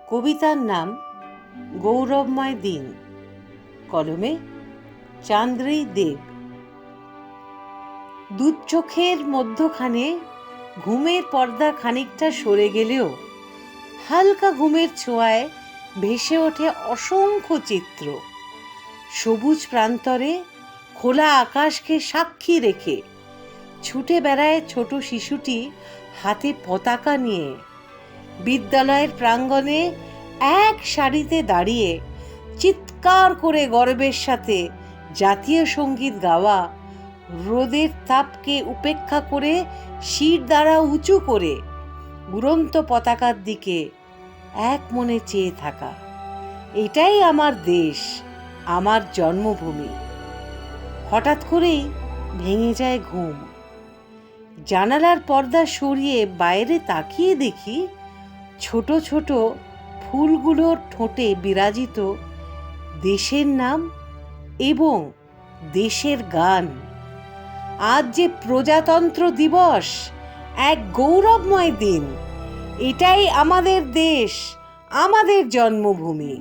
কবিতার নাম গৌরবময় দিন, কলমে চান্দ্রী দেব। দুধ চোখের মধ্যখানে ঘুমের পর্দা খানিকটা সরে গেলেও হালকা ঘুমের ছোঁয়ায় ভেসে ওঠে অসংখ্য চিত্র। সবুজ প্রান্তরে খোলা আকাশকে সাক্ষী রেখে ছুটে বেড়ায় ছোট শিশুটি হাতে পতাকা নিয়ে। বিদ্যালয়ের প্রাঙ্গণে এক সারিতে দাঁড়িয়ে চিৎকার করে গর্বের সাথে জাতীয় সঙ্গীত গাওয়া, রোদের তাপকে উপেক্ষা করে শির দ্বারা উঁচু করে উড়ন্ত পতাকার দিকে এক মনে চেয়ে থাকা, এটাই আমার দেশ, আমার জন্মভূমি। হঠাৎ করেই ভেঙে যায় ঘুম। জানালার পর্দা সরিয়ে বাইরে তাকিয়ে দেখি ছোট ছোট ফুলগুলোর ঠোঁটে বিরাজিত দেশের নাম এবং দেশের গান। আজ যে প্রজাতন্ত্র দিবস, এক গৌরবময় দিন। এটাই আমাদের দেশ, আমাদের জন্মভূমি।